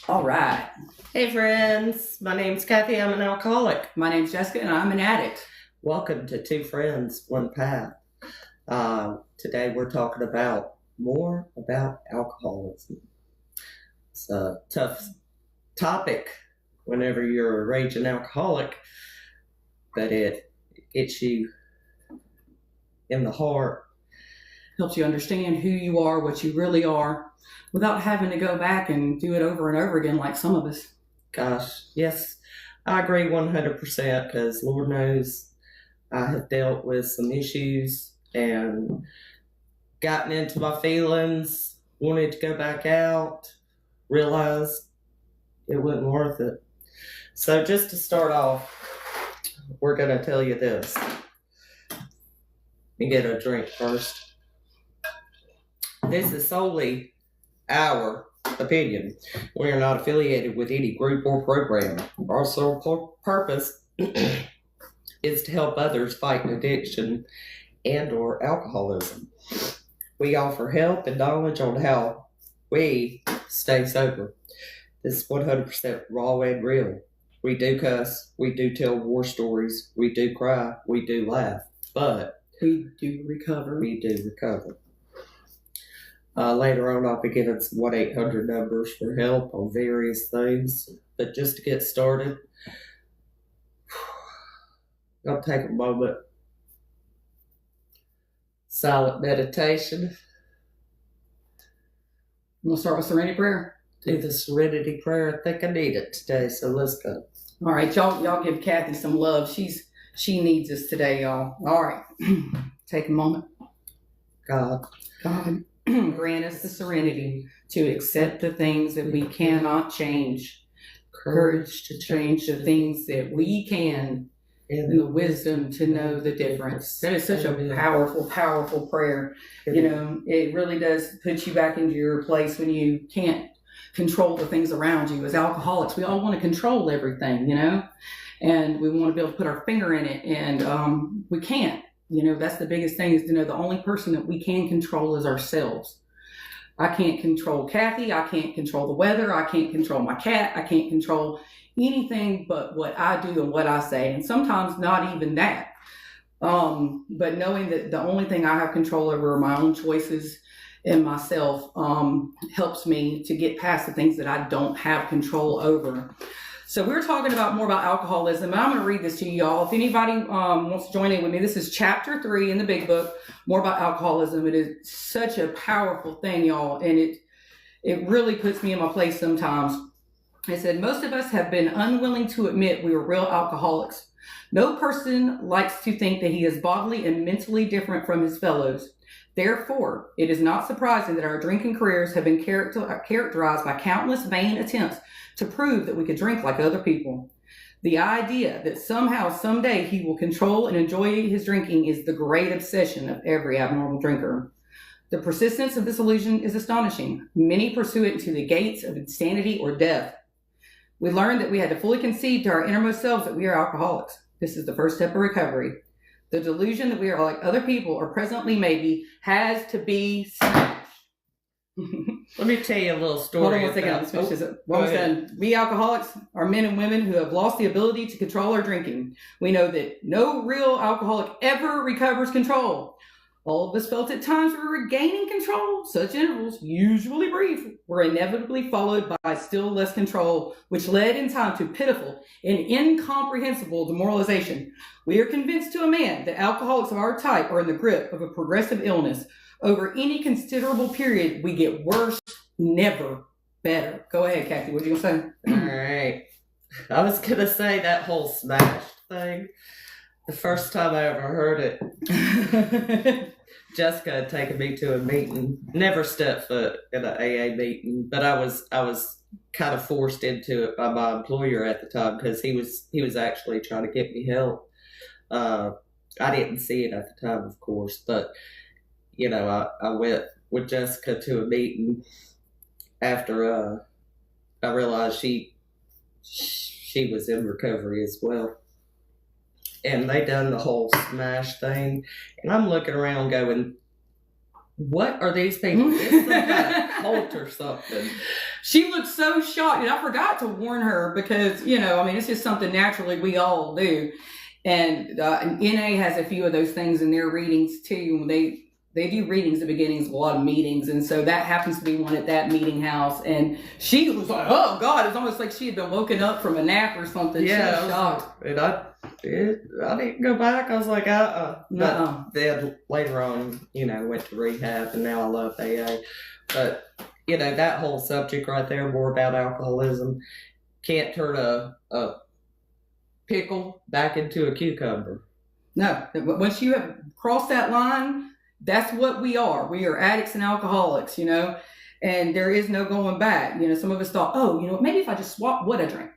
All right. Hey friends, my name's Kathy. I'm an alcoholic. My name's Jessica, and I'm an addict. Welcome to Two Friends, One Path. Today we're talking more about alcoholism. It's a tough topic whenever you're a raging alcoholic, but it gets you in the heart. Helps you understand who you are, what you really are, without having to go back and do it over and over again like some of us. Gosh, yes, I agree 100% because Lord knows I have dealt with some issues and gotten into my feelings, wanted to go back out, realized it wasn't worth it. So just to start off, we're going to tell you this. You get a drink first. This is solely our opinion. We are not affiliated with any group or program. Our sole purpose is to help others fight addiction and or alcoholism. We offer help and knowledge on how we stay sober. This is 100% raw and real. We do cuss, we do tell war stories, we do cry, we do laugh, but we do recover. Later on, I'll be giving some 1-800 numbers for help on various things. But just to get started, I'll take a moment. Silent meditation. We'll start with Serenity Prayer. Do the Serenity Prayer. I think I need it today, so let's go. All right, y'all give Kathy some love. She needs us today, y'all. All right, take a moment. God, grant us the serenity to accept the things that we cannot change, courage to change the things that we can, and the wisdom to know the difference. That is such a powerful, powerful prayer. You know, it really does put you back into your place when you can't control the things around you. As alcoholics, we all want to control everything, you know, and we want to be able to put our finger in it, and we can't. You know, that's the biggest thing, is to know the only person that we can control is ourselves. I can't control Kathy. I can't control the weather. I can't control my cat. I can't control anything but what I do and what I say. And sometimes not even that. But knowing that the only thing I have control over are my own choices and myself helps me to get past the things that I don't have control over. So we're talking more about alcoholism, and I'm going to read this to you, y'all. If anybody wants to join in with me, this is chapter 3 in the big book, more about alcoholism. It is such a powerful thing, y'all, and it really puts me in my place sometimes. It said, most of us have been unwilling to admit we were real alcoholics. No person likes to think that he is bodily and mentally different from his fellows. Therefore, it is not surprising that our drinking careers have been characterized by countless vain attempts to prove that we could drink like other people. The idea that somehow, someday, he will control and enjoy his drinking is the great obsession of every abnormal drinker. The persistence of this illusion is astonishing. Many pursue it to the gates of insanity or death. We learned that we had to fully concede to our innermost selves that we are alcoholics. This is the first step of recovery. The delusion that we are like other people, or presently maybe, has to be smashed. Let me tell you a little story. Hold on 1 second. Let's finish this. We alcoholics are men and women who have lost the ability to control our drinking. We know that no real alcoholic ever recovers control. All of us felt at times we were regaining control. Such intervals, usually brief, were inevitably followed by still less control, which led in time to pitiful and incomprehensible demoralization. We are convinced to a man that alcoholics of our type are in the grip of a progressive illness. Over any considerable period, we get worse, never better. Go ahead, Kathy. What are you going to say? All right. I was going to say that whole smashed thing. The first time I ever heard it, Jessica had taken me to a meeting. Never stepped foot in an AA meeting, but I was kind of forced into it by my employer at the time because he was actually trying to get me help. I didn't see it at the time, of course, but you know, I went with Jessica to a meeting after I realized she was in recovery as well. And they done the whole smash thing. And I'm looking around going, what are these people? It's some kind of cult or something. She looked so shocked, and I forgot to warn her because, it's just something naturally we all do. And NA has a few of those things in their readings too. When they do readings at the beginnings of a lot of meetings, and so that happens to be one at that meeting house. And she was like, "Oh God!" It's almost like she had been woken up from a nap or something. Yeah, she was shocked. And I didn't go back. I was like, But then later on, went to rehab, and now I love AA. But that whole subject right there, more about alcoholism, can't turn a pickle back into a cucumber. No, once you have crossed that line, that's what we are. We are addicts and alcoholics, and there is no going back. Some of us thought, maybe if I just swap what I drink.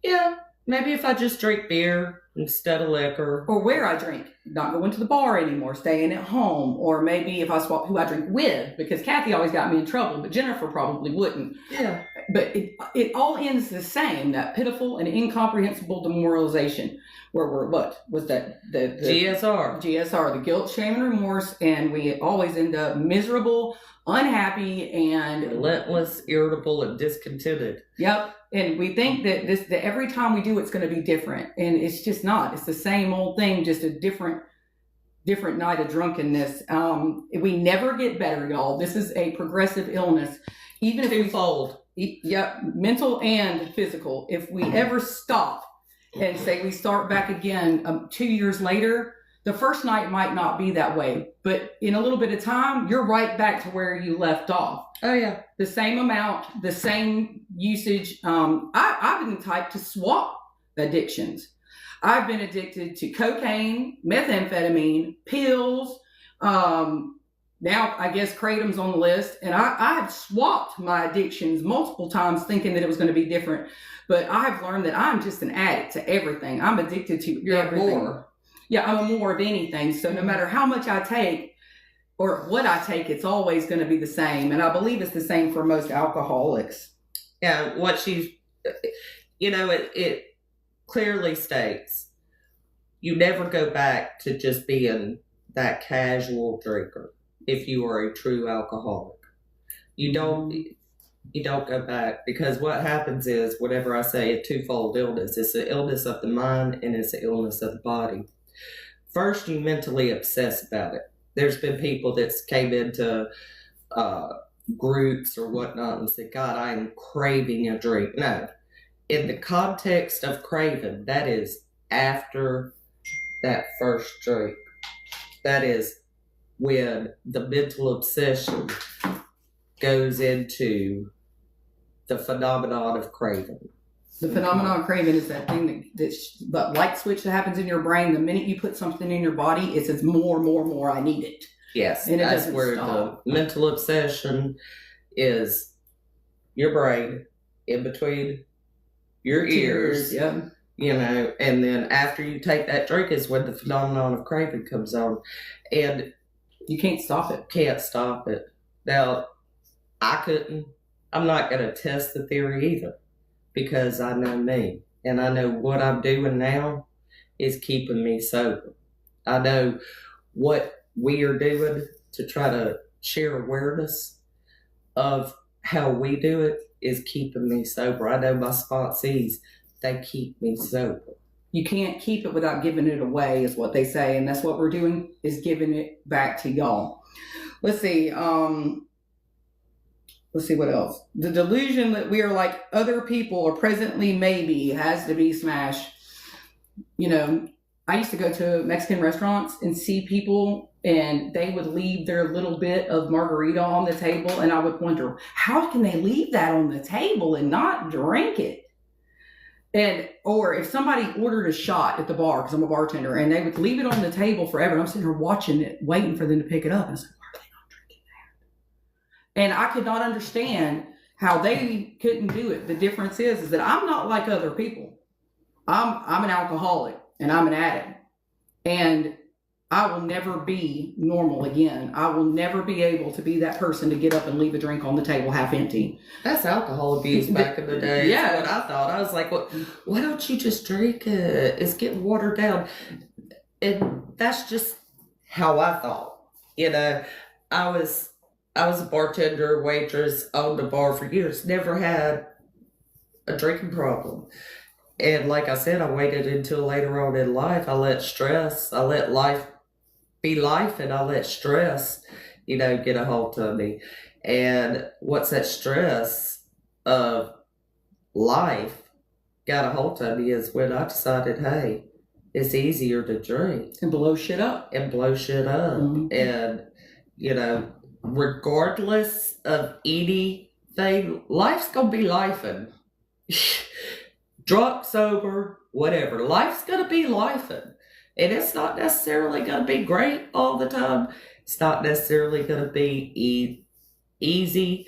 Yeah, maybe if I just drink beer instead of liquor. Or where I drink, not going to the bar anymore, staying at home. Or maybe if I swap who I drink with, because Kathy always got me in trouble, but Jennifer probably wouldn't. Yeah. But it all ends the same, that pitiful and incomprehensible demoralization, where what was that? The GSR, the guilt, shame, and remorse, and we always end up miserable, unhappy, and relentless, irritable, and discontented. Yep. And we think that every time we do it's going to be different, and it's just not. It's the same old thing, just a different night of drunkenness. We never get better, y'all. This is a progressive illness, even if twofold. Yep, mental and physical. If we ever stop and say we start back again 2 years later, the first night might not be that way, but in a little bit of time, you're right back to where you left off. Oh yeah, the same amount, the same usage. I've been the type to swap addictions. I've been addicted to cocaine, methamphetamine, pills. Now I guess kratom's on the list, and I have swapped my addictions multiple times thinking that it was going to be different. But I have learned that I'm just an addict to everything. I'm addicted to everything. More. Yeah, I'm a more of anything. So no matter how much I take or what I take, it's always going to be the same. And I believe it's the same for most alcoholics. Yeah, what she's, it clearly states you never go back to just being that casual drinker if you are a true alcoholic. You don't go back, because what happens is, whenever I say a twofold illness, it's an illness of the mind and it's an illness of the body. First, you mentally obsess about it. There's been people that's came into groups or whatnot and said, God, I am craving a drink. No, in the context of craving, that is after that first drink. That is when the mental obsession goes into the phenomenon of craving. The phenomenon of craving is that thing that light switch that happens in your brain. The minute you put something in your body, it says more, I need it. Yes, and that's where stop. The mental obsession is your brain in between your ears. Yeah. And then after you take that drink is when the phenomenon of craving comes on. And you can't stop it. Can't stop it. Now, I'm not going to test the theory either, because I know me. And I know what I'm doing now is keeping me sober. I know what we are doing to try to share awareness of how we do it is keeping me sober. I know my sponsees, they keep me sober. You can't keep it without giving it away, is what they say. And that's what we're doing, is giving it back to y'all. Let's see. Let's see what else. The delusion that we are like other people, or presently maybe, has to be smashed. I used to go to Mexican restaurants and see people, and they would leave their little bit of margarita on the table, and I would wonder, how can they leave that on the table and not drink it? Or if somebody ordered a shot at the bar, because I'm a bartender, and they would leave it on the table forever, and I'm sitting here watching it, waiting for them to pick it up, and I was like, why are they not drinking that? And I could not understand how they couldn't do it. The difference is that I'm not like other people. I'm an alcoholic, and I'm an addict, and I will never be normal again. I will never be able to be that person to get up and leave a drink on the table half empty. That's alcohol abuse back in the day. Yeah. That's what I thought. I was like, well, why don't you just drink it? It's getting watered down. And that's just how I thought. I was I was a bartender, waitress, owned a bar for years, never had a drinking problem. And like I said, I waited until later on in life. I let life be life, and I let stress, get a hold of me. And once that stress of life got a hold of me is when I decided, hey, it's easier to drink And blow shit up. and blow shit up. Mhm. And, regardless of anything, life's going to be lifing. Drunk, sober, whatever. Life's going to be lifing. And it's not necessarily going to be great all the time. It's not necessarily going to be easy.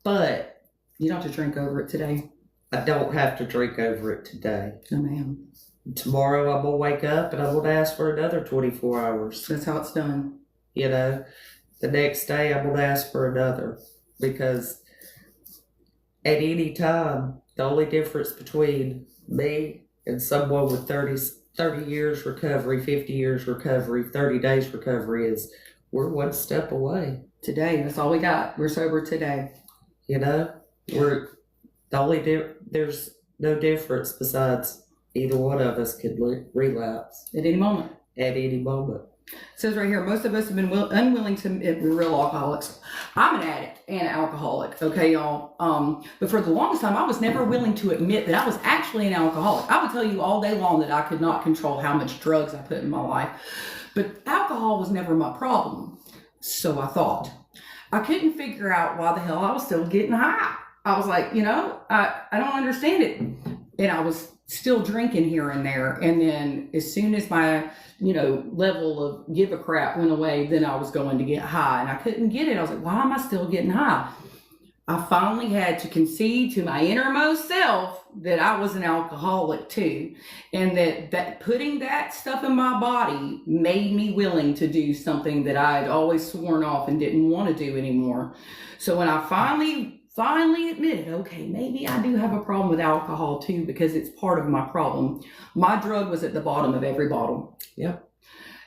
But You don't have to drink over it today. I don't have to drink over it today. Oh, man. Tomorrow I'm going to wake up and I'm going to ask for another 24 hours. That's how it's done. The next day I'm going to ask for another. Because at any time, the only difference between me and someone with 30 years recovery, 50 years recovery, 30 days recovery is we're one step away. Today, that's all we got. We're sober today. We're the only there's no difference besides either one of us could relapse At any moment. at any moment. It says right here, most of us have been unwilling to admit we're real alcoholics. I'm an addict and an alcoholic, okay, y'all. But for the longest time, I was never willing to admit that I was actually an alcoholic. I would tell you all day long that I could not control how much drugs I put in my life. But alcohol was never my problem. So I thought. I couldn't figure out why the hell I was still getting high. I was like, I don't understand it. And I was still drinking here and there. And then as soon as my level of give a crap went away, then I was going to get high, and I couldn't get it. I was like, why am I still getting high? I finally had to concede to my innermost self that I was an alcoholic too, and that putting that stuff in my body made me willing to do something that I'd always sworn off and didn't want to do anymore. So when I finally admitted, okay, maybe I do have a problem with alcohol too, because it's part of my problem. My drug was at the bottom of every bottle. Yep.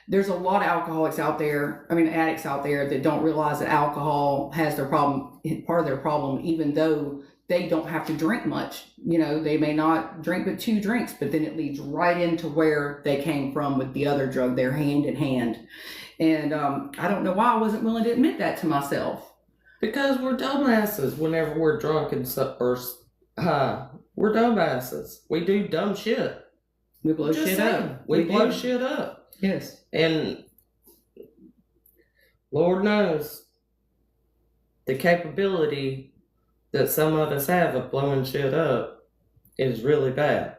There's a lot of alcoholics out there, addicts out there that don't realize that alcohol has part of their problem, even though they don't have to drink much. They may not drink but 2 drinks, but then it leads right into where they came from with the other drug. They're hand in hand. And I don't know why I wasn't willing to admit that to myself. Because we're dumbasses whenever we're drunk or high. We're dumbasses. We do dumb shit. We blow shit up. We blow shit up. Yes. And Lord knows the capability that some of us have of blowing shit up is really bad.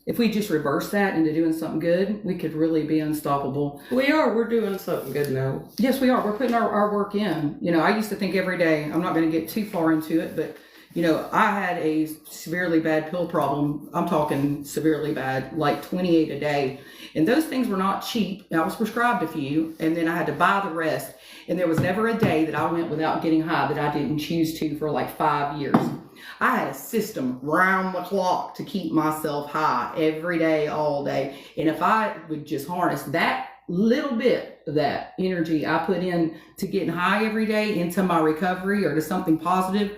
If we just reverse that into doing something good, we could really be unstoppable. We're doing something good now. Yes, we are. We're putting our work in. I used to think every day, I'm not going to get too far into it, but I had a severely bad pill problem. I'm talking severely bad, like 28 a day. And those things were not cheap. I was prescribed a few, and then I had to buy the rest. And there was never a day that I went without getting high that I didn't choose to for like 5 years. I had a system round the clock to keep myself high every day, all day. And if I would just harness that little bit of that energy I put in to getting high every day into my recovery or to something positive,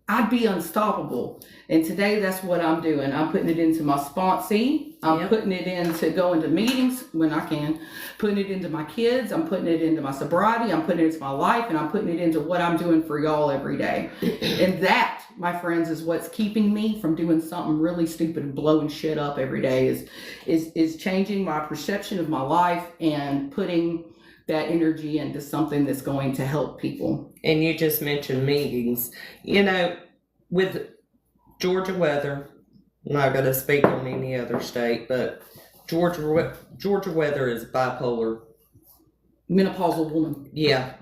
I'd be unstoppable. And today, that's what I'm doing. I'm putting it into my sponsee. I'm putting it into going to meetings when I can, putting it into my kids. I'm putting it into my sobriety. I'm putting it into my life, and I'm putting it into what I'm doing for y'all every day. And that, my friends, is what's keeping me from doing something really stupid and blowing shit up every day, is changing my perception of my life and putting that energy into something that's going to help people. And you just mentioned meetings. With Georgia weather, I'm not going to speak on any other state, but Georgia weather is bipolar. Menopausal woman. Yeah.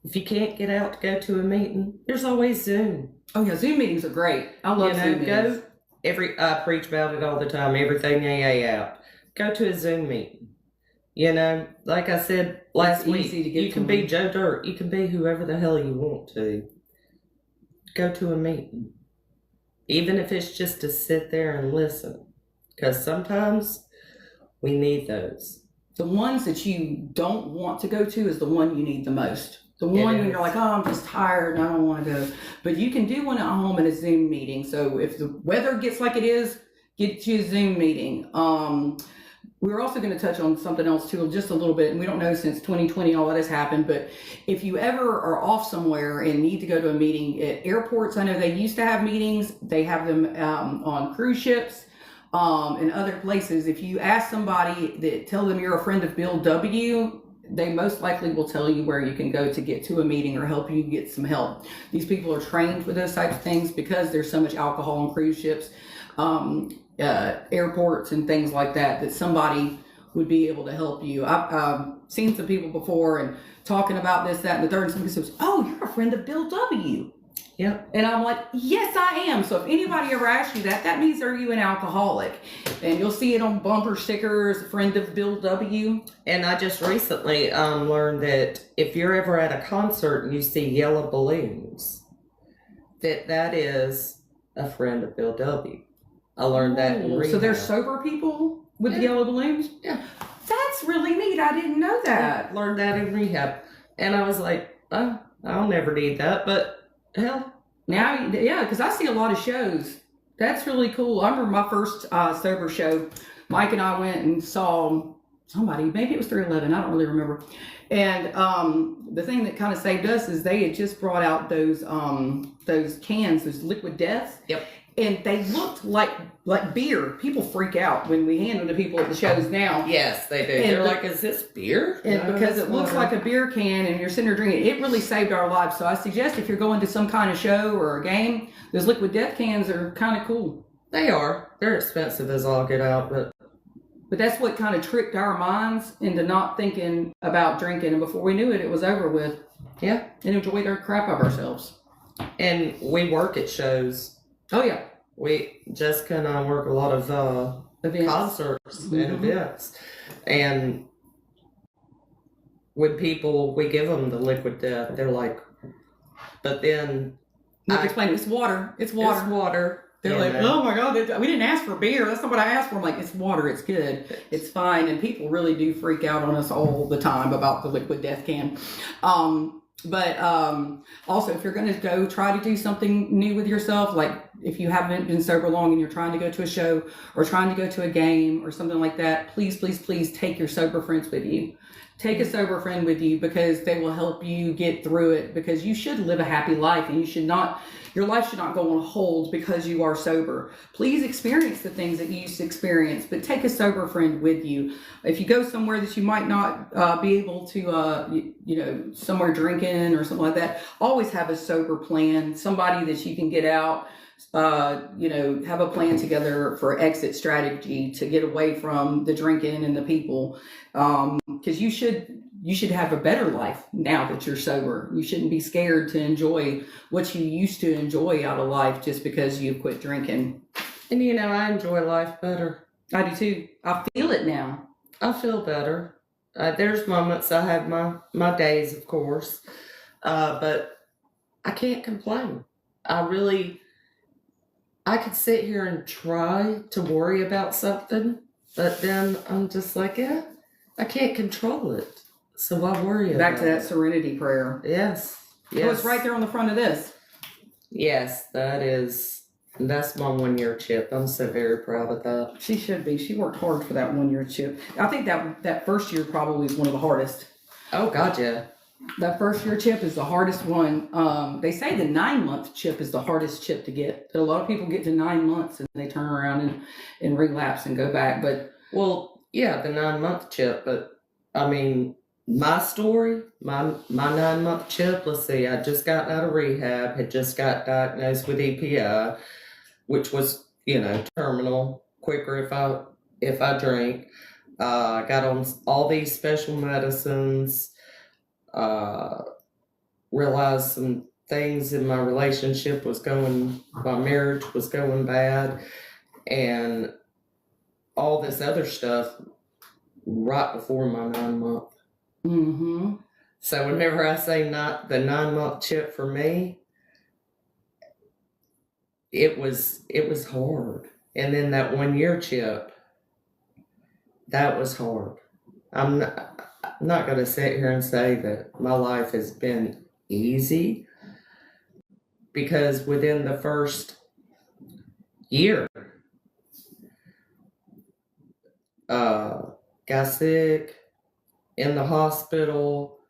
If you can't get out to go to a meeting, there's always Zoom. Oh yeah, Zoom meetings are great. I love Zoom meetings. I preach about it all the time, everything AA out. Go to a Zoom meeting. Like I said last week, you can be Joe Dirt. You can be whoever the hell you want to. Go to a meeting. Even if it's just to sit there and listen. Because sometimes we need those. The ones that you don't want to go to is the one you need the most. The one when is. you're like, oh, I'm just tired and I don't want to go. But you can do one at home in a Zoom meeting. So if the weather gets like it is, get you a Zoom meeting. We're also going to touch on something else too, just a little bit. And we don't know since 2020 all that has happened, but if you ever are off somewhere and need to go to a meeting at airports, I know they used to have meetings. They have them on cruise ships and other places. If you ask somebody that tell them you're a friend of Bill W., they most likely will tell you where you can go to get to a meeting or help you get some help. These people are trained for those types of things because there's so much alcohol on cruise ships. Airports and things like that, that somebody would be able to help you. I've seen some people before and talking about this, that, and the third, and somebody says, oh, you're a friend of Bill W. Yep. And I'm like, yes, I am. So if anybody ever asks you that, that means are you an alcoholic? And you'll see it on bumper stickers, friend of Bill W. And I just recently learned that if you're ever at a concert and you see yellow balloons, that is a friend of Bill W. I learned that in rehab. So there's sober people with the yellow balloons? Yeah. That's really neat. I didn't know that. I learned that in rehab. And I was like, oh, I'll never need that. But hell. Now, yeah, because I see a lot of shows. That's really cool. I remember my first sober show. Mike and I went and saw somebody. Maybe it was 311. I don't really remember. And the thing that kind of saved us is they had just brought out those cans, those Liquid Deaths. Yep. And they looked like beer. People freak out when we hand them to people at the shows now. Yes, they do. And they're like, is this beer? And No, because that's it looks water. like a beer can and you're sitting there drinking it really saved our lives. So I suggest if you're going to some kind of show or a game, those Liquid Death cans are kind of cool. They are. They're expensive as all get out, but that's what kind of tricked our minds into not thinking about drinking. And before we knew it, it was over with. yeah. And enjoyed our crap of ourselves. And we work at shows. Oh, yeah. Jessica and I work a lot of Events. concerts and Mhm. events. And when we give them the Liquid Death, they're like, but then We have to explain it's water. It's water. it's water. They're like, oh my God, we didn't ask for beer. That's not what I asked for. I'm like, it's water. It's good. It's fine. And people really do freak out on us all the time about the Liquid Death can. But also, if you're going to go try to do something new with yourself, like if you haven't been sober long and you're trying to go to a show or trying to go to a game or something like that, please, please, please take your sober friends with you. Take a sober friend with you because they will help you get through it, because you should live a happy life and your life should not go on hold because you are sober. Please experience the things that you used to experience, but take a sober friend with you. If you go somewhere that you might not be able to, somewhere drinking or something like that, always have a sober plan, somebody that you can get out, have a plan together for exit strategy to get away from the drinking and the people. Because you should have a better life now that you're sober. You shouldn't be scared to enjoy what you used to enjoy out of life just because you quit drinking. And I enjoy life better. I do too. I feel it now. I feel better. There's moments I have my days, of course, but I can't complain. I could sit here and try to worry about something, but then I'm just like, yeah, I can't control it. So why worry Back about to that it? serenity prayer. Yes. Yes. Oh, it's right there on the front of this. Yes, that's my 1 year chip. I'm so very proud of that. She should be. She worked hard for that 1 year chip. I think that first year probably is one of the hardest. Oh God, yeah. That first year chip is the hardest one. They say the 9-month chip is the hardest chip to get. That a lot of people get to 9 months and they turn around and relapse and go back. But Well, yeah, the 9-month chip, but I mean, my story, my 9-month chip, let's see, I just got out of rehab, had just got diagnosed with EPI, which was, terminal, quicker if I drink. I got on all these special medicines, realized some things in my relationship my marriage was going bad, and all this other stuff right before my 9-month. mm-hmm. So whenever I say not the 9-month chip for me, it was hard. And then that 1 year chip, that was hard. I'm not going to sit here and say that my life has been easy, because within the first year, got sick, in the hospital,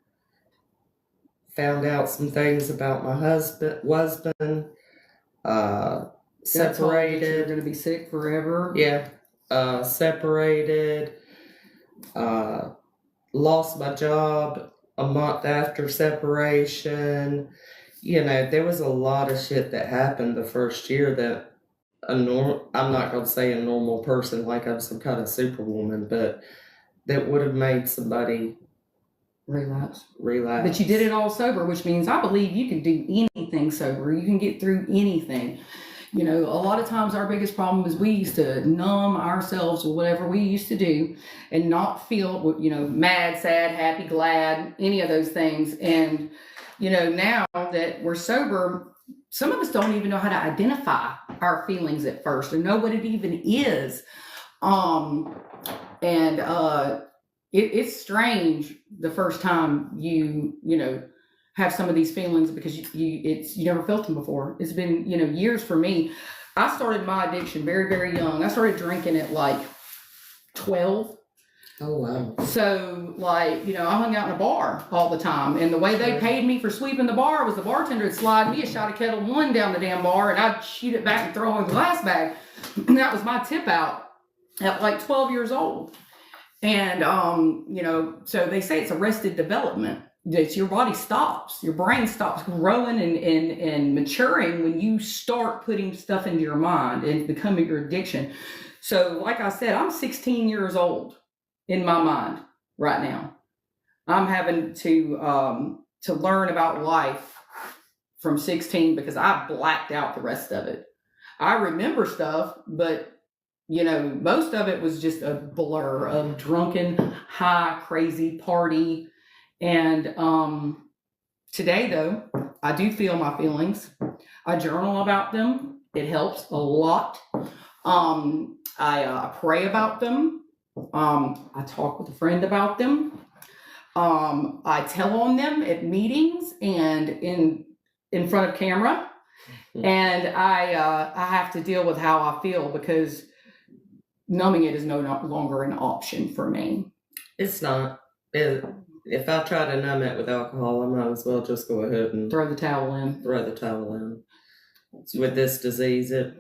found out some things about my husband, That's all that you're separated. going to be sick forever. Yeah, separated, lost my job a month after separation. You know, there was a lot of shit that happened the first year that I'm not going to say a normal person like I'm some kind of superwoman, but that would have made somebody Relapse. relapse. But you did it all sober, which means I believe you can do anything sober. You can get through anything. You know, a lot of times our biggest problem is we used to numb ourselves with whatever we used to do and not feel, you know, mad, sad, happy, glad, any of those things. And, you know, now that we're sober, some of us don't even know how to identify our feelings at first or know what it even is. It's strange the first time you know, have some of these feelings because you never felt them before. It's been, you know, years for me. I started my addiction very, very young. I started drinking at like 12. Oh, wow. So, like, you know, I hung out in a bar all the time. And the way they paid me for sweeping the bar was the bartender would slide me a shot of Kettle One down the damn bar, and I'd shoot it back and throw it in the glass bag. And that was my tip out at like 12 years old. And, you know, so they say it's arrested development. That your body stops, your brain stops growing and maturing when you start putting stuff into your mind and becoming your addiction. So, like I said, I'm 16 years old in my mind right now. I'm having to learn about life from 16 because I blacked out the rest of it. I remember stuff, but you know, most of it was just a blur of drunken, high, crazy party. And today, though, I do feel my feelings. I journal about them. It helps a lot. I pray about them. I talk with a friend about them. I tell on them at meetings and in front of camera. And I have to deal with how I feel because numbing it is no longer an option for me. It's not. If I try to numb it with alcohol, I might as well just go ahead and throw the towel in. With this disease, I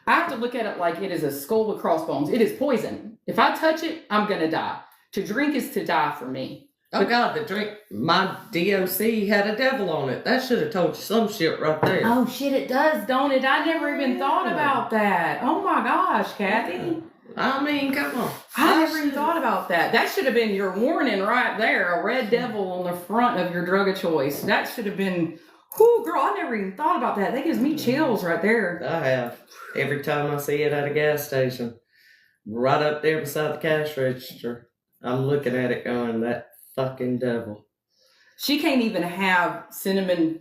have to look at it like it is a skull with crossbones. It is poison. If I touch it, I'm going to die. To drink is to die for me. Oh, God, the drink, my DOC had a devil on it. That should have told you some shit right there. Oh, shit, it does, don't it? I never even thought about that. Oh, my gosh, Kathy. I mean, come on. I never even thought about that. That should have been your warning right there. A red devil on the front of your drug of choice. That should have been, whoo, girl, I never even thought about that. That gives me chills right there. I have. Every time I see it at a gas station, right up there beside the cash register, I'm looking at it going, that fucking devil. She can't even have cinnamon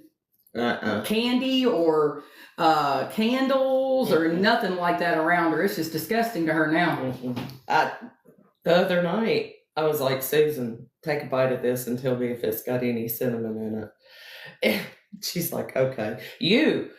candy or candles or nothing like that around her. It's just disgusting to her now. The other night, I was like, Susan, take a bite of this and tell me if it's got any cinnamon in it. And she's like, okay. You,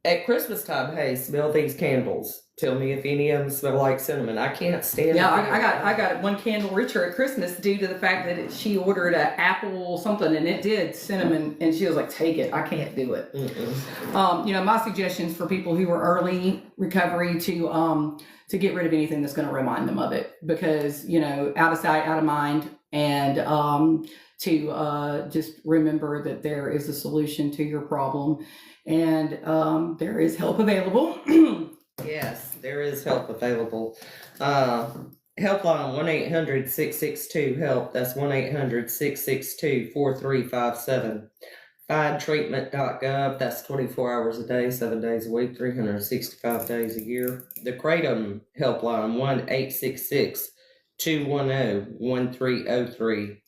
at Christmas time, hey, smell these candles. Tell me if any of them smell like cinnamon. I can't stand it. Yeah, I got one candle richer at Christmas due to the fact that she ordered an apple something and it did cinnamon, and she was like, take it. I can't do it. You know, my suggestions for people who are early recovery to get rid of anything that's going to remind them of it, because, you know, out of sight, out of mind, and to just remember that there is a solution to your problem, and there is help available. Yes, there is help available. Helpline 1-800-662-HELP. That's 1-800-662-4357. FindTreatment.gov. That's 24 hours a day, 7 days a week, 365 days a year. The Kratom Helpline 1-866-210-1303.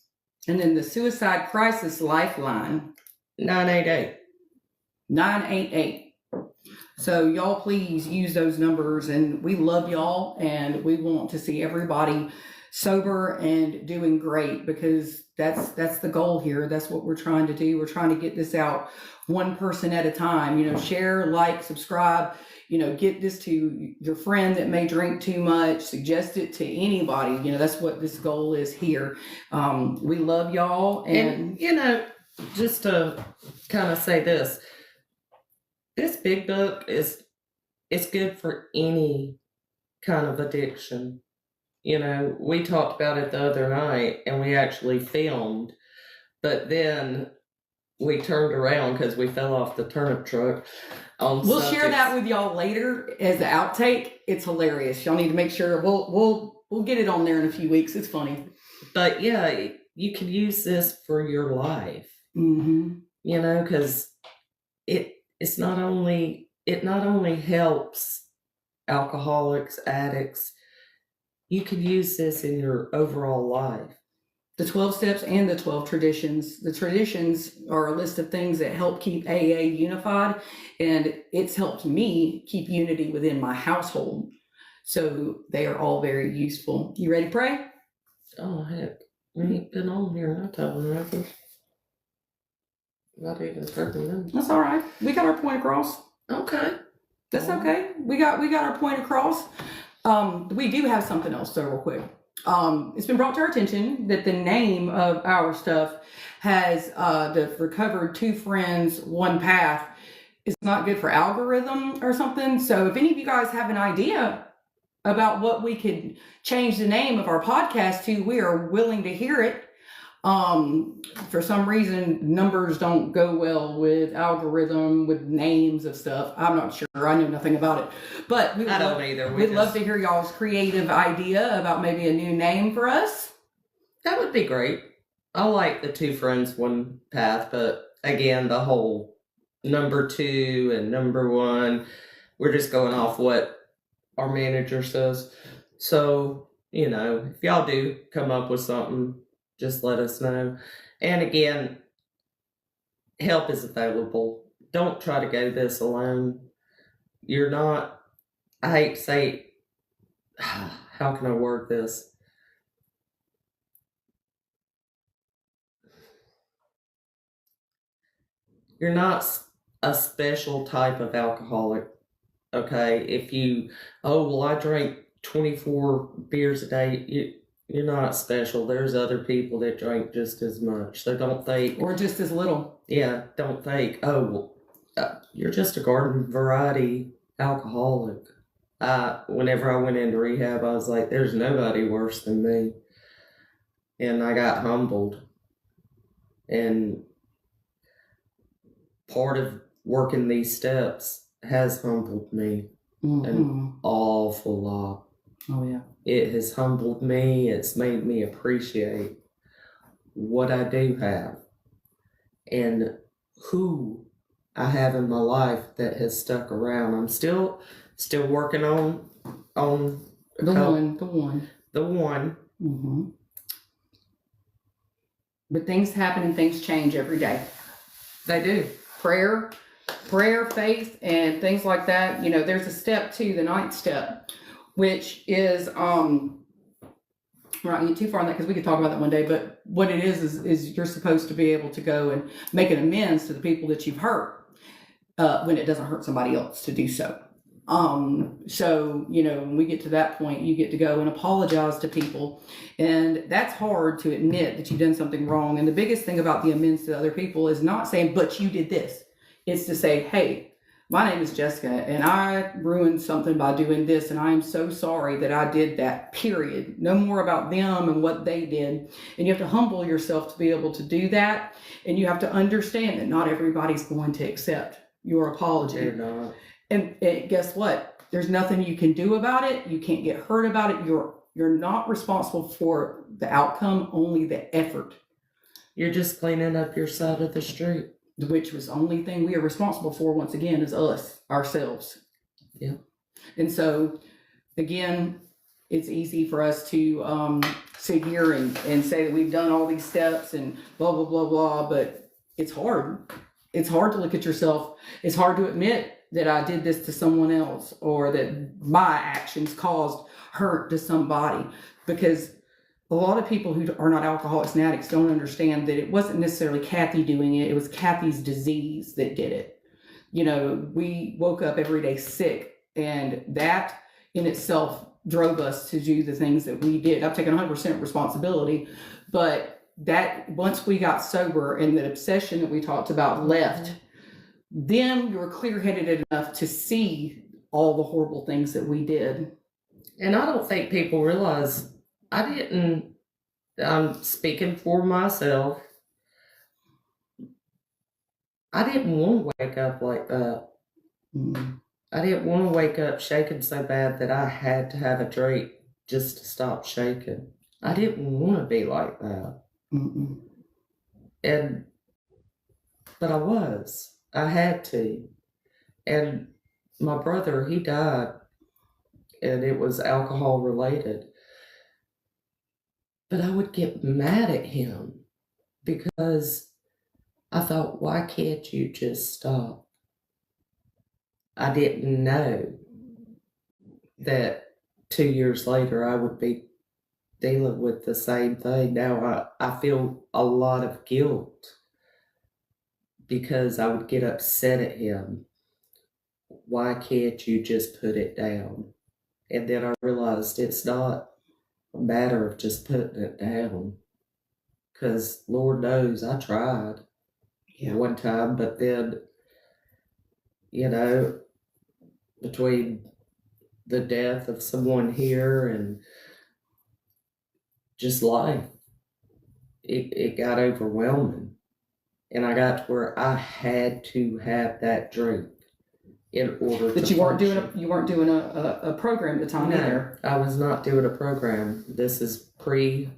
And then the Suicide Crisis Lifeline 988. So y'all please use those numbers, and we love y'all, and we want to see everybody sober and doing great, because that's the goal here. That's what we're trying to do. We're trying to get this out one person at a time. Share, like, subscribe, get this to your friend that may drink too much, suggest it to anybody. That's what this goal is here. We love y'all. And just to kind of say this big book it's good for any kind of addiction. We talked about it the other night, and we actually filmed, but then we turned around because we fell off the turnip truck. We'll share that with y'all later as the outtake. It's hilarious. Y'all need to make sure we'll get it on there in a few weeks. It's funny. But yeah, you can use this for your life. Mm-hmm. Because it not only helps alcoholics, addicts. You can use this in your overall life. The 12 steps and the 12 traditions. The traditions are a list of things that help keep AA unified, and it's helped me keep unity within my household. So they are all very useful. You ready to pray? Oh, heck. We ain't been on here no time, right? Not even 30 minutes. That's all right. We got our point across. Okay. That's okay. We got our point across. We do have something else though, real quick. It's been brought to our attention that the name of our stuff has the Recovered Two Friends, One Path is not good for algorithm or something. So if any of you guys have an idea about what we could change the name of our podcast to, we are willing to hear it. For some reason, numbers don't go well with algorithm, with names of stuff. I'm not sure. I know nothing about it, but I don't either. We'd love to hear y'all's creative idea about maybe a new name for us. That would be great. I like the Two Friends, One Path, but again, the whole number 2 and number 1, we're just going off what our manager says. So, if y'all do come up with something, just let us know. And again, help is available. Don't try to go this alone. You're not, I hate to say, how can I word this? You're not a special type of alcoholic, okay? If I drank 24 beers a day, you're not special. There's other people that drink just as much. So don't think. Or just as little. Yeah, don't think, you're just a garden variety alcoholic. Whenever I went into rehab, I was like, there's nobody worse than me. And I got humbled. And part of working these steps has humbled me an awful lot. Oh, yeah. It has humbled me. It's made me appreciate what I do have and who I have in my life that has stuck around. I'm still working on the one. Mm-hmm. But things happen and things change every day. They do. Prayer, faith, and things like that. There's a step too, the 9th step, which is we're not getting too far on that because we could talk about that one day, but what it is you're supposed to be able to go and make an amends to the people that you've hurt when it doesn't hurt somebody else to do so. So when we get to that point, you get to go and apologize to people, and that's hard to admit that you've done something wrong. And the biggest thing about the amends to other people is not saying, but you did this. It's to say, hey, my name is Jessica, and I ruined something by doing this, and I am so sorry that I did that, period. No more about them and what they did. And you have to humble yourself to be able to do that, and you have to understand that not everybody's going to accept your apology. They're not. And guess what? There's nothing you can do about it. You can't get hurt about it. You're not responsible for the outcome, only the effort. You're just cleaning up your side of the street. Which was the only thing we are responsible for, once again, is ourselves. Yeah. And so, again, it's easy for us to sit here and say that we've done all these steps and blah, blah, blah, blah, but it's hard. It's hard to look at yourself. It's hard to admit that I did this to someone else, or that my actions caused hurt to somebody. Because a lot of people who are not alcoholics and addicts don't understand that it wasn't necessarily Kathy doing it. It was Kathy's disease that did it. You know, we woke up every day sick, and that in itself drove us to do the things that we did. I've taken 100% responsibility, but that once we got sober and the obsession that we talked about left, then we were clear-headed enough to see all the horrible things that we did. And I don't think people realize I'm speaking for myself. I didn't want to wake up like that. Mm-hmm. I didn't want to wake up shaking so bad that I had to have a drink just to stop shaking. I didn't want to be like that. Mm-mm. But I was. I had to. And my brother, he died, and it was alcohol related. But I would get mad at him because I thought, why can't you just stop? I didn't know that 2 years later I would be dealing with the same thing. Now I feel a lot of guilt because I would get upset at him. Why can't you just put it down? And then I realized it's not a matter of just putting it down. Because Lord knows I tried one time, but then, you know, between the death of someone here and just life, it got overwhelming. And I got to where I had to have that drink in order But to you weren't function. doing a program at the time either. I was not doing a program. This is pre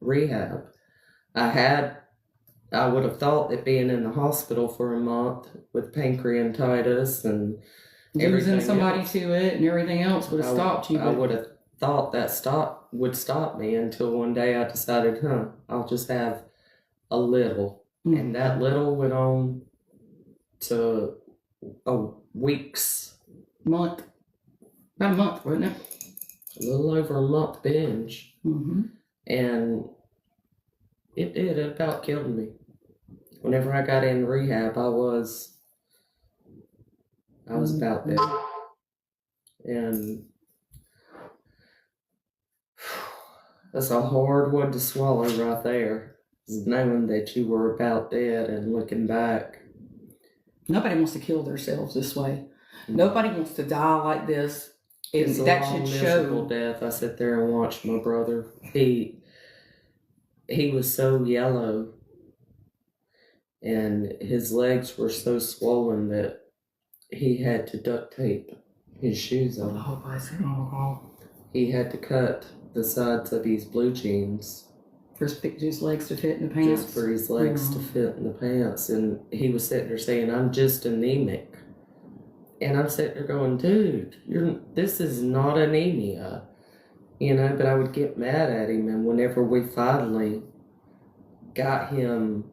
rehab. I would have thought that being in the hospital for a month with pancreatitis and Losing somebody to it and everything else would have stopped you. I would have thought that would stop me until one day I decided, I'll just have a little. Mm-hmm. And that little went on to weeks. About a month, wasn't it? A little over a month binge. Mm-hmm. And it about killed me. Whenever I got in rehab, I was about dead. And that's a hard one to swallow right there. Knowing that you were about dead and looking back. Nobody wants to kill themselves this way. Nobody wants to die like this. It's a that long, should miserable show. death. I sit there and watch my brother. He was so yellow, and his legs were so swollen that he had to duct tape his shoes on. He had to cut the sides of his blue jeans. For his legs to fit in the pants? Just for his legs to fit in the pants. And he was sitting there saying, I'm just anemic. And I'm sitting there going, dude, this is not anemia. You know, but I would get mad at him. And whenever we finally got him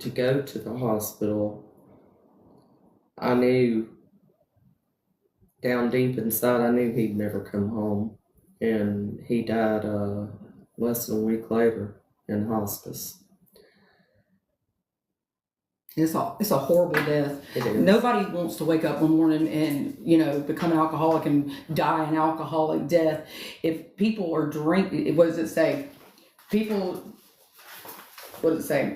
to go to the hospital, I knew down deep inside, I knew he'd never come home. And he died less than a week later in hospice. It's a horrible death. It is. Nobody wants to wake up one morning and, you know, become an alcoholic and die an alcoholic death. If people are drinking, what does it say?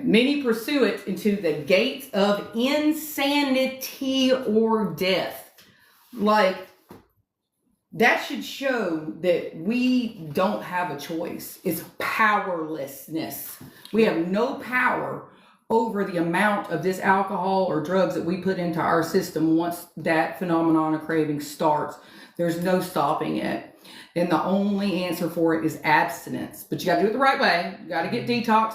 Many pursue it into the gates of insanity or death. Like, that should show that we don't have a choice. It's powerlessness. We have no power over the amount of this alcohol or drugs that we put into our system. Once that phenomenon of craving starts, there's no stopping it. And the only answer for it is abstinence. But you got to do it the right way. You got to get detox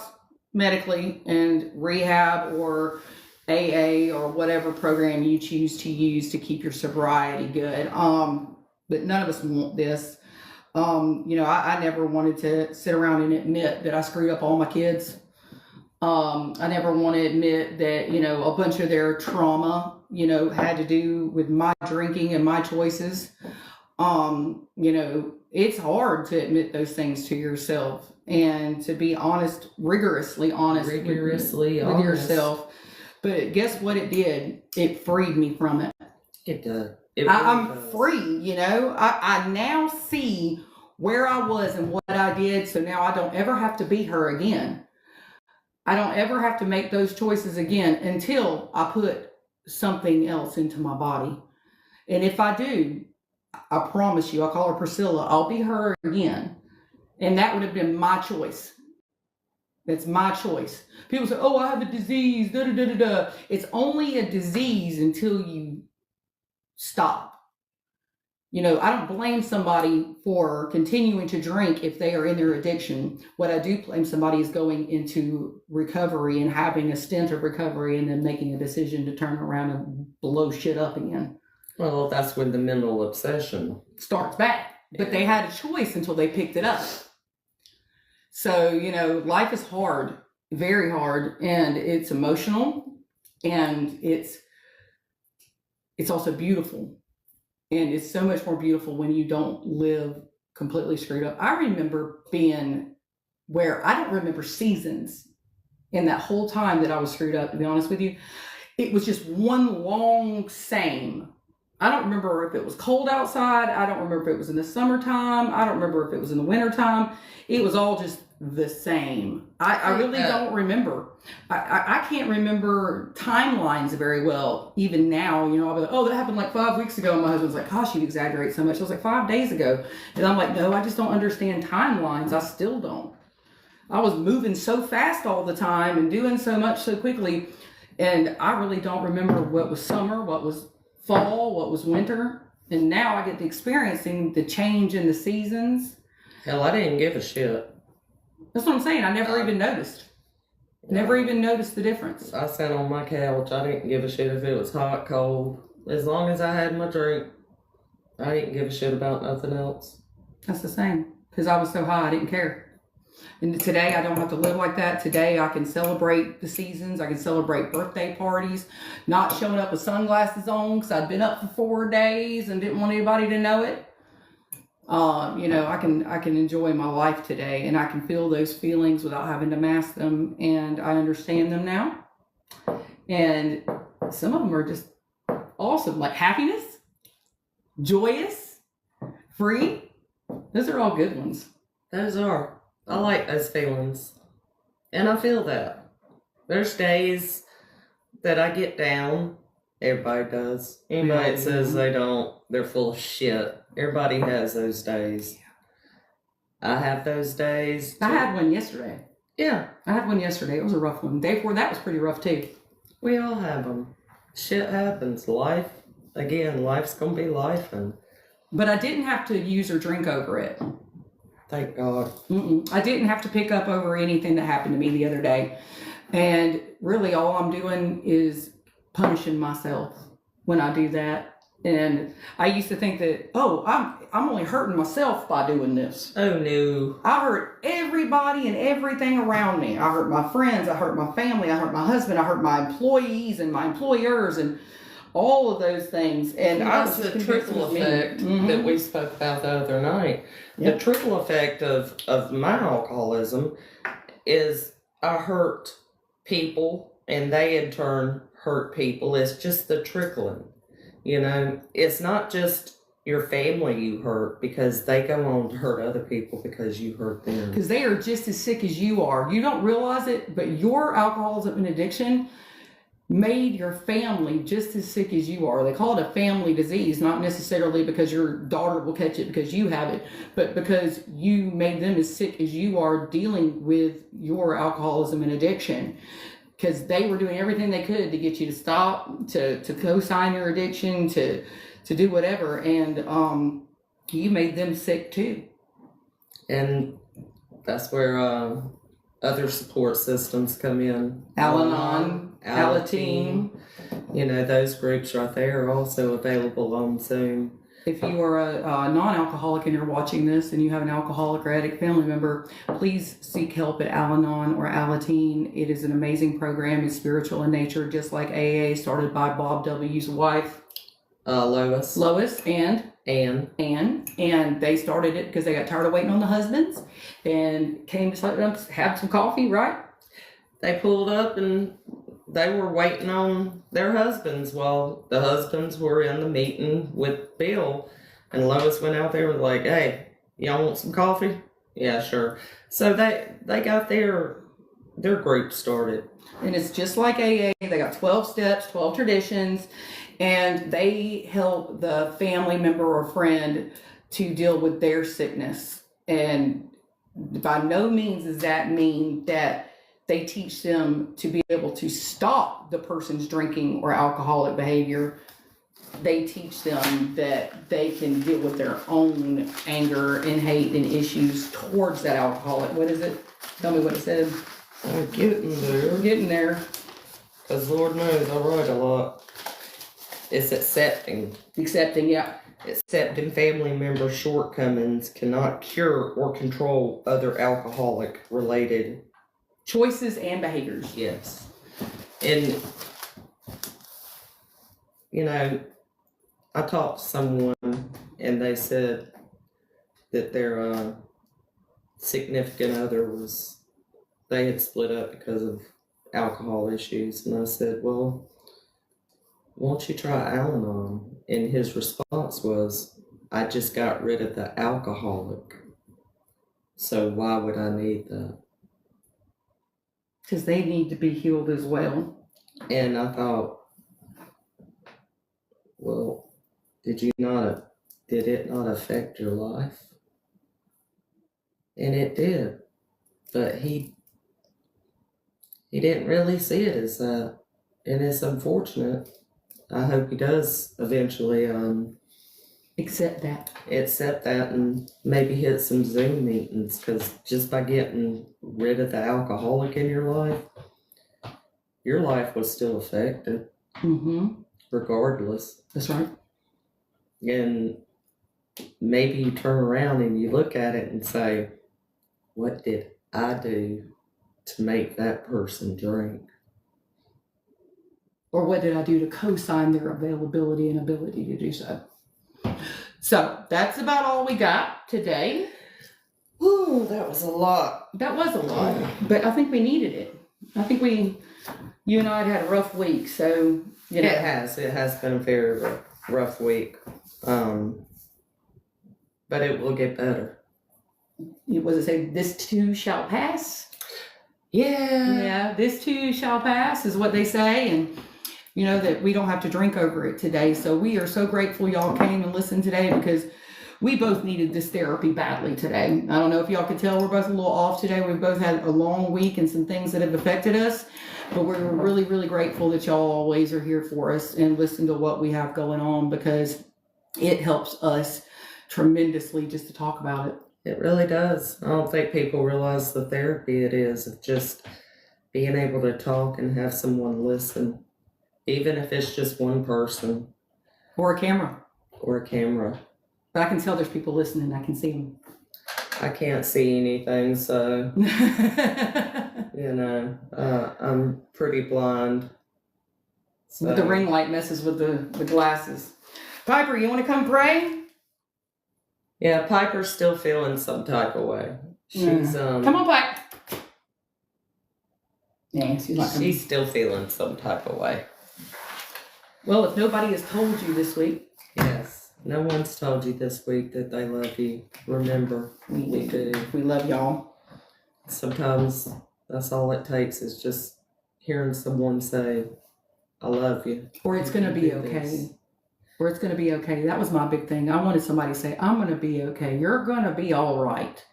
medically and rehab or AA or whatever program you choose to use to keep your sobriety good. But none of us want this. You know, I never wanted to sit around and admit that I screwed up all my kids. I never want to admit that, a bunch of their trauma, had to do with my drinking and my choices. It's hard to admit those things to yourself and to be honest, rigorously honest, with honest. yourself. But guess what it did? It freed me from it. It does. I'm free, I now see where I was and what I did. So now I don't ever have to be her again. I don't ever have to make those choices again until I put something else into my body. And if I do, I promise you, I call her Priscilla, I'll be her again. And that would have been my choice. That's my choice. People say, oh, I have a disease, da da da da da. It's only a disease until you stop. I don't blame somebody for continuing to drink if they are in their addiction. What I do blame somebody is going into recovery and having a stint of recovery and then making a decision to turn around and blow shit up again. Well, that's when the mental obsession starts back. But they had a choice until they picked it up. So, life is hard, very hard, and it's emotional, and it's also beautiful. And it's so much more beautiful when you don't live completely screwed up. I remember being where I don't remember seasons in that whole time that I was screwed up, to be honest with you. It was just one long same. I don't remember if it was cold outside. I don't remember if it was in the summertime. I don't remember if it was in the wintertime. It was all just the same. I really don't remember. I can't remember timelines very well. Even now, I'll be like, oh, that happened like 5 weeks ago. And my husband's like, gosh, you exaggerate so much. I was like, 5 days ago. And I'm like, no, I just don't understand timelines. I still don't. I was moving so fast all the time and doing so much so quickly. And I really don't remember what was summer, what was fall, what was winter. And now I get to experiencing the change in the seasons. Hell, I didn't give a shit. That's what I'm saying. I never even noticed. Never even noticed the difference. I sat on my couch. I didn't give a shit if it was hot, cold. As long as I had my drink, I didn't give a shit about nothing else. That's the same. Because I was so high, I didn't care. And today, I don't have to live like that. Today, I can celebrate the seasons. I can celebrate birthday parties. Not showing up with sunglasses on because I'd been up for 4 days and didn't want anybody to know it. I can enjoy my life today, and I can feel those feelings without having to mask them, and I understand them now. And some of them are just awesome, like happiness, joyous, free. Those are all good ones. Those are. I like those feelings, and I feel that. There's days that I get down. Everybody does. Anybody that says they don't, they're full of shit. Everybody has those days. I have those days. I had one yesterday. Yeah. I had one yesterday. It was a rough one. The day before that was pretty rough too. We all have them. Shit happens. Life's gonna be life. But I didn't have to use or drink over it. Thank God. I didn't have to pick up over anything that happened to me the other day. And really all I'm doing is punishing myself when I do that. And I used to think that, I'm only hurting myself by doing this. Oh no. I hurt everybody and everything around me. I hurt my friends, I hurt my family, I hurt my husband, I hurt my employees and my employers and all of those things. And that's the trickle effect that we spoke about the other night. Yep. The trickle effect of my alcoholism is I hurt people and they in turn hurt people. It's just the trickling. It's not just your family you hurt because they go on to hurt other people because you hurt them. Because they are just as sick as you are. You don't realize it, but your alcoholism and addiction made your family just as sick as you are. They call it a family disease, not necessarily because your daughter will catch it because you have it, but because you made them as sick as you are dealing with your alcoholism and addiction. Because they were doing everything they could to get you to stop, to co-sign your addiction, to do whatever, and you made them sick too. And that's where other support systems come in. Al-Anon, Alateen. Those groups right there are also available on Zoom. If you are a non-alcoholic and you're watching this and you have an alcoholic or addict family member, please seek help at Al-Anon or Alateen. It is an amazing program. It's spiritual in nature, just like AA, started by Bob W.'s wife, Lois and Ann. Anne, and they started it because they got tired of waiting on the husbands and came to have some coffee, right? They pulled up and they were waiting on their husbands while the husbands were in the meeting with Bill. And Lois went out there and was like, hey, y'all want some coffee? Yeah, sure. So they got their group started. And it's just like AA. They got 12 steps, 12 traditions, and they help the family member or friend to deal with their sickness. And by no means does that mean that they teach them to be able to stop the person's drinking or alcoholic behavior. They teach them that they can deal with their own anger and hate and issues towards that alcoholic. What is it? Tell me what it said. We're getting there. We're getting there. Because Lord knows I write a lot. It's accepting. Accepting, yeah. Accepting family members' shortcomings cannot cure or control other alcoholic related Choices and behaviors. Yes. And, you know, I talked to someone and they said that their significant other they had split up because of alcohol issues. And I said, well, won't you try Al-Anon? And his response was, I just got rid of the alcoholic. So why would I need that? Because they need to be healed as well. And I thought, well, did it not affect your life? And it did. But he didn't really see it as that. And it's unfortunate. I hope he does eventually Accept that. accept that and maybe hit some Zoom meetings, because just by getting rid of the alcoholic in your life was still affected Mm-hmm. regardless. That's right. And maybe you turn around and you look at it and say, what did I do to make that person drink? Or what did I do to co-sign their availability and ability to do so? So that's about all we got today. Ooh, that was a lot. That was a lot, but I think we needed it. I think you and I had a rough week, so you know. It has been a very rough week. But it will get better. Was it say this too shall pass? Yeah. Yeah, this too shall pass is what they say, and you know that we don't have to drink over it today. So we are so grateful y'all came and listened today, because we both needed this therapy badly today. I don't know if y'all could tell we're both a little off today. We've both had a long week and some things that have affected us, but we're really, really grateful that y'all always are here for us and listen to what we have going on, because it helps us tremendously just to talk about it. It really does. I don't think people realize the therapy it is of just being able to talk and have someone listen, even if it's just one person Or a camera. or a camera. But I can tell there's people listening. I can see them. I can't see anything, so, you know, I'm pretty blind. So. The ring light messes with the glasses. Piper, you want to come pray? Yeah, Piper's still feeling some type of way. She's Come on, Piper. Yeah, she's not coming. She's still feeling some type of way. Well, if nobody has told you this week, Yes. No one's told you this week that they love you. Remember, we do. we love y'all. Sometimes that's all it takes is just hearing someone say, I love you. Or it's going to be Do okay. this. Or it's going to be okay. That was my big thing. I wanted somebody to say, I'm going to be okay. You're going to be all right.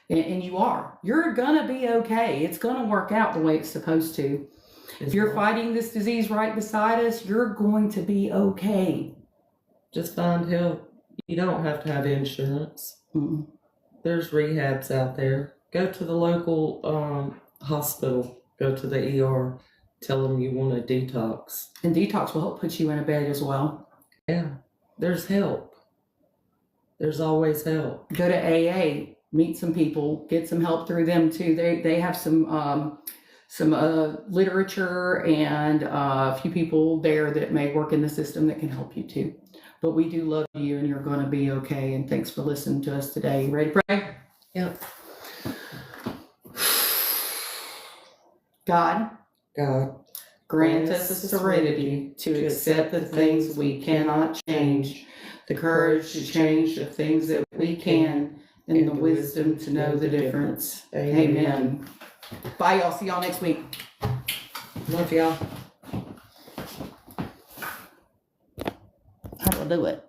And you are. You're going to be okay. It's going to work out the way it's supposed to. If you're fighting this disease right beside us, you're going to be okay. Just find help. You don't have to have insurance. Mm-mm. There's rehabs out there. Go to the local hospital. Go to the ER. Tell them you want a detox. And detox will help put you in a bed as well. Yeah, there's help. There's always help. Go to AA, meet some people, get some help through them too. They have some literature and a few people there that may work in the system that can help you too. But we do love you, and you're going to be okay. And thanks for listening to us today. You ready to pray? Yep. God, grant us the serenity to accept the things we cannot change, the courage to change the things that we can, and the wisdom to know the difference. Amen. Bye, y'all. See y'all next week. Love y'all. How do I do it?